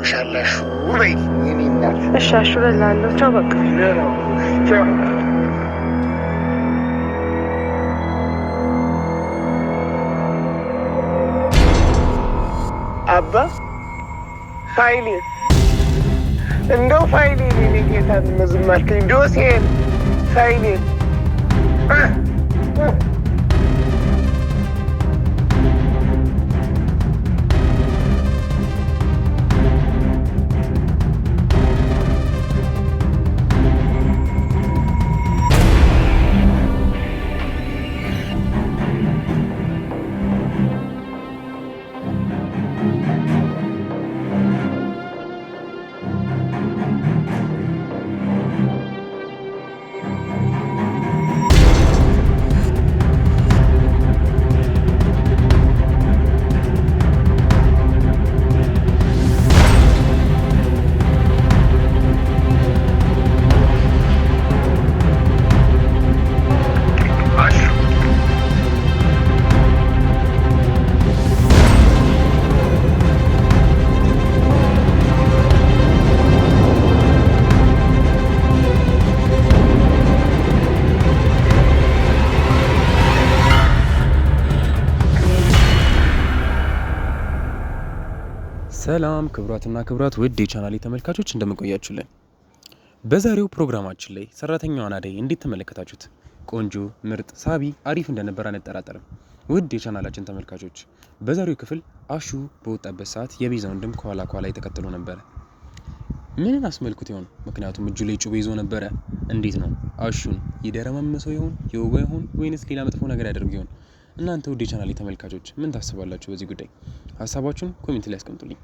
ሻላሹ ወይ የኔና እሻሹ ለላለው ቻው በቃ ቻው። አባ ፋይሌ እንደው ፋይሌ የኔ ጌታ ዝም አልከኝ። ዶሴን ፋይሌን ሰላም ክብራትና ክብራት ውድ የቻናሌ ተመልካቾች እንደምንቆያችሁልን። በዛሬው ፕሮግራማችን ላይ ሰራተኛዋን አደይ እንዴት ተመለከታችሁት? ቆንጆ፣ ምርጥ፣ ሳቢ፣ አሪፍ እንደነበር አንጠራጠርም። ውድ የቻናላችን ተመልካቾች በዛሬው ክፍል አሹ በወጣበት ሰዓት የቤዛ ወንድም ከኋላ ተከትሎ ነበረ። ምንን አስመልክቶ ይሆን? ምክንያቱም እጁ ላይ ጩቤ ይዞ ነበረ። እንዴት ነው አሹን ይደረማመሰው ይሆን? የወጋ ይሆን? ወይንስ ሌላ መጥፎ ነገር ያደርግ ይሆን? እናንተ ውድ የቻናሌ ተመልካቾች ምን ታስባላችሁ በዚህ ጉዳይ? ሀሳባችሁን ኮሜንት ላይ አስቀምጡልኝ።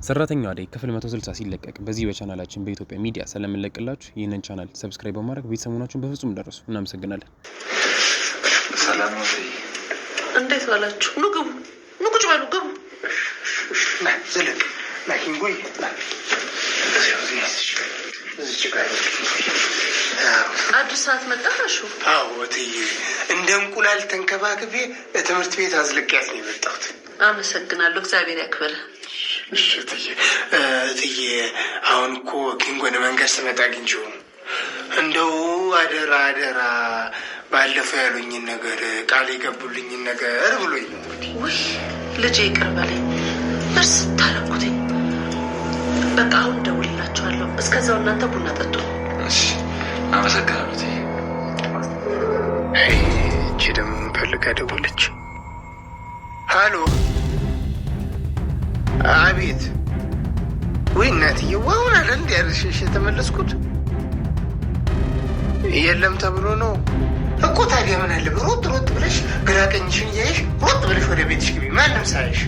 ሰራተኛዋ አደይ ክፍል 160 ሲለቀቅ በዚህ በቻናላችን በኢትዮጵያ ሚዲያ ስለምንለቅላችሁ ይህንን ቻናል ሰብስክራይብ በማድረግ ቤተሰቡናችሁን በፍጹም ደረሱ። እናመሰግናለን። ሰላም ነው። እንዴት ዋላችሁ? ኑ ግቡ፣ ኑ ቁጭ በሉ፣ ግቡ። ዘለቅ ናኪንጎይ አዲስ ሰዓት መጣሽ? አዎ እትዬ፣ እንደ እንቁላል ተንከባክቤ ትምህርት ቤት አዝልቂያት ነው የመጣሁት። አመሰግናለሁ፣ እግዚአብሔር ያክብር። እሺ እትዬ፣ አሁን እኮ ኪንጎን መንገድ ስመጣ አግኝቼው እንደው አደራ ባለፈው ያሉኝን ነገር ቃል የገቡልኝን ነገር ብሎኝ ነው። ውይ ልጄ ይቅር በለኝ፣ እርስ ታረኩትኝ። በቃ አሁን ደውልላችኋለሁ። እስከዛው እናንተ ቡና ጠጡ። እሺ አመሰግናለሁ። እቺ ደግሞ ፈልጋ ደወለች። ሃሎ፣ አቤት። ወይ እናትዬ፣ ዋውን አለ እንዲ ያልሽሽ የተመለስኩት የለም ተብሎ ነው እኮ። ታዲያ ምን አለ ሮጥ ብለሽ ግራ ቀኝሽን እያየሽ ሮጥ ብለሽ ወደ ቤትሽ ግቢ፣ ማንም ሳይሽ።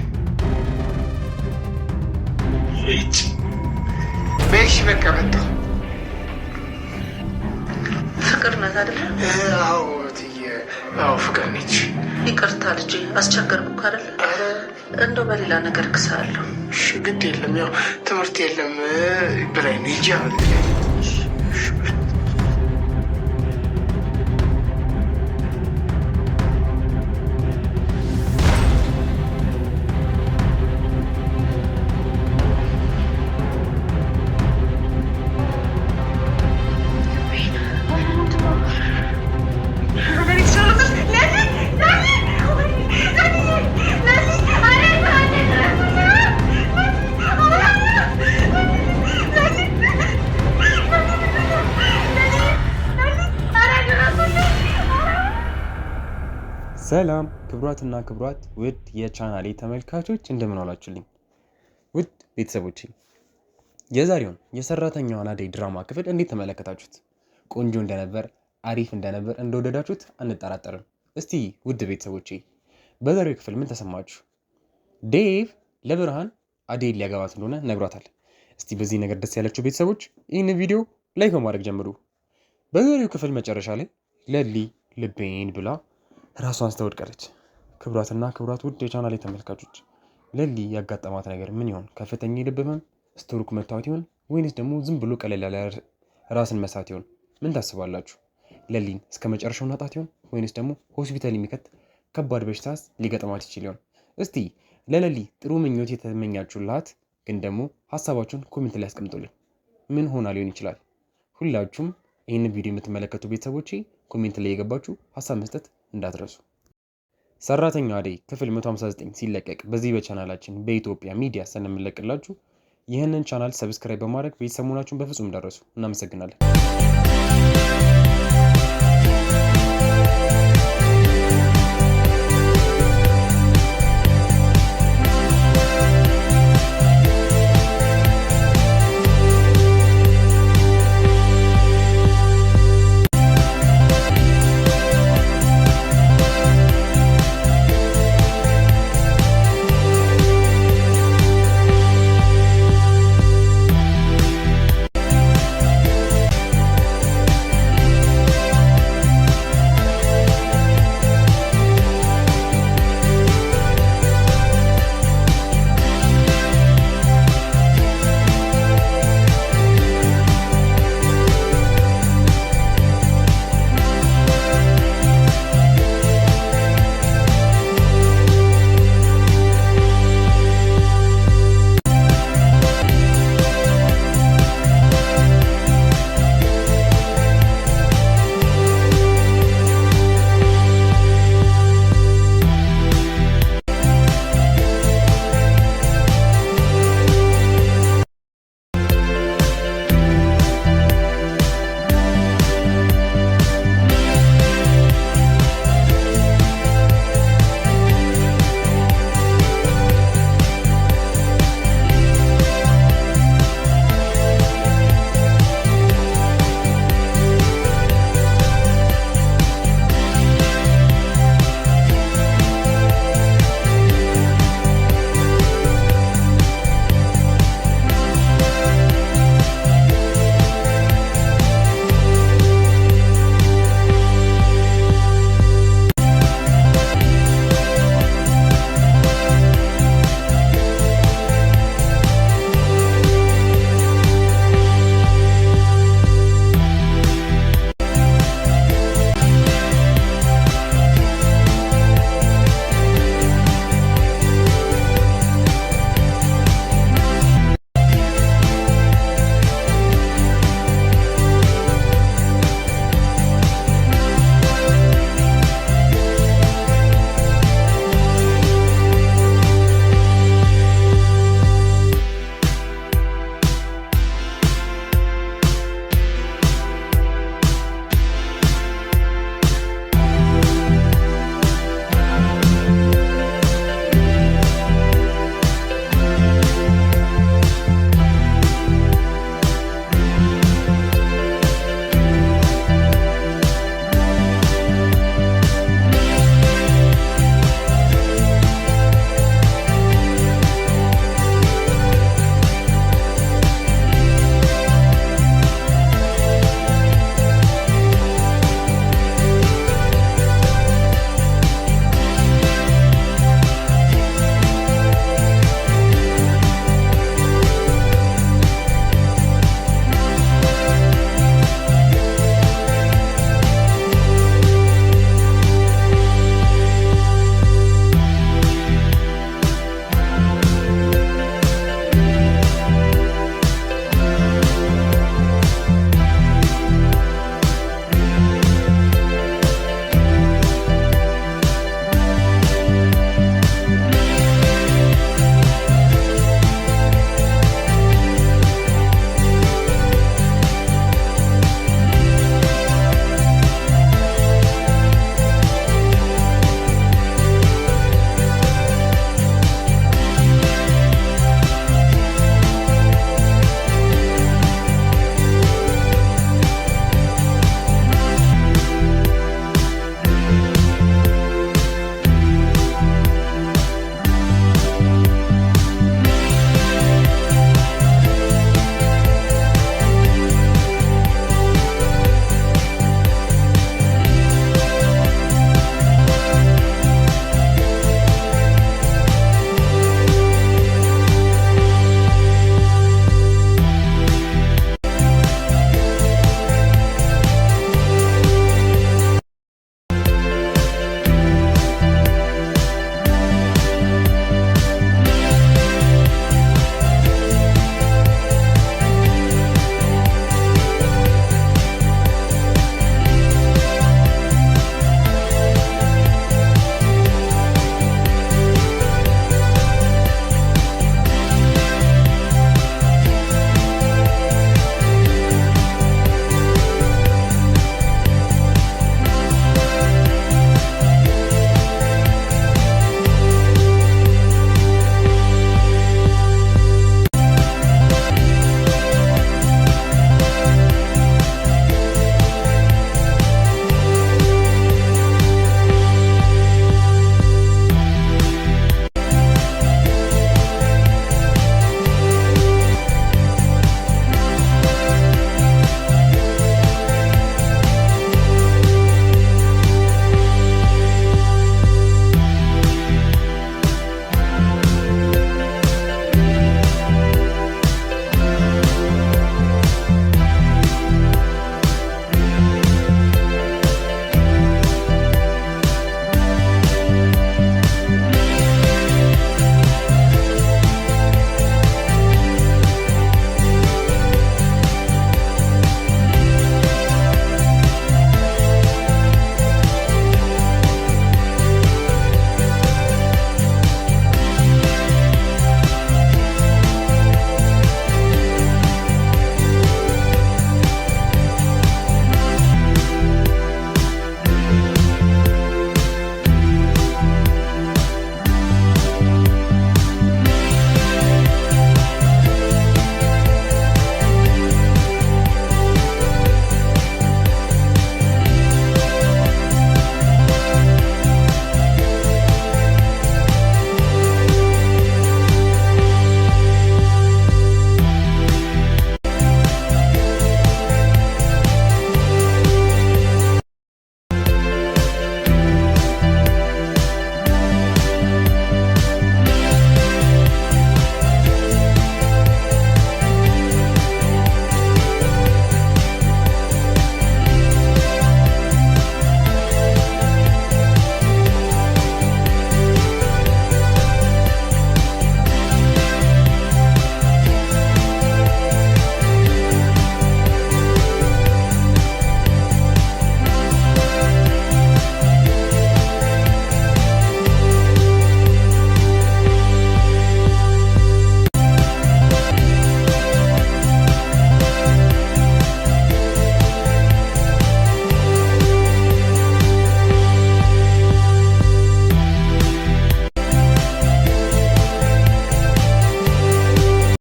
በሽ በቃ መጣሁ። ፍቅር ናት አይደል? አዎ እትዬ፣ አዎ ፍቅር ነች። ይቅርታ ልጄ፣ አስቸገርኩ አይደል? እንደው በሌላ ነገር ክሳለሁ። እሺ ግድ የለም፣ ያው ትምህርት የለም ብላኝ ነው እንጂ አሁን ሰላም ክብራትና ክብራት ውድ የቻናሌ ተመልካቾች እንደምን ዋላችሁልኝ? ውድ ቤተሰቦቼ የዛሬውን የሰራተኛዋን አደይ ድራማ ክፍል እንዴት ተመለከታችሁት? ቆንጆ እንደነበር፣ አሪፍ እንደነበር፣ እንደወደዳችሁት አንጠራጠርም። እስቲ ውድ ቤተሰቦቼ በዛሬው ክፍል ምን ተሰማችሁ? ዴቭ ለብርሃን አደይን ሊያገባት እንደሆነ ነግሯታል። እስቲ በዚህ ነገር ደስ ያላችሁ ቤተሰቦች ይህን ቪዲዮ ላይክ በማድረግ ጀምሩ። በዛሬው ክፍል መጨረሻ ላይ ለሊ ልቤን ብላ ራሷን ስተወድቀለች። ክብራትና ክብራት ውድ የቻናሌ ተመልካቾች ለሊ ያጋጠማት ነገር ምን ይሆን? ከፍተኛ የልብ ህመም፣ ስትሮክ መታወት ይሆን? ወይንስ ደግሞ ዝም ብሎ ቀለል ያለ ራስን መሳት ይሆን? ምን ታስባላችሁ? ለሊን እስከ መጨረሻው ናጣት ይሆን? ወይንስ ደግሞ ሆስፒታል የሚከት ከባድ በሽታስ ሊገጥማት ይችል ይሆን? እስቲ ለለሊ ጥሩ ምኞት የተመኛችሁላት ግን ደግሞ ሀሳባችሁን ኮሜንት ላይ አስቀምጡልኝ። ምን ሆና ሊሆን ይችላል? ሁላችሁም ይህንን ቪዲዮ የምትመለከቱ ቤተሰቦቼ ኮሜንት ላይ የገባችሁ ሀሳብ መስጠት እንዳትረሱ። ሰራተኛዋ አደይ ክፍል 159 ሲለቀቅ በዚህ በቻናላችን በኢትዮጵያ ሚዲያ ስንመለቅላችሁ ይህንን ቻናል ሰብስክራይብ በማድረግ ቤተሰብ መሆናችሁን በፍጹም እንዳትረሱ። እናመሰግናለን።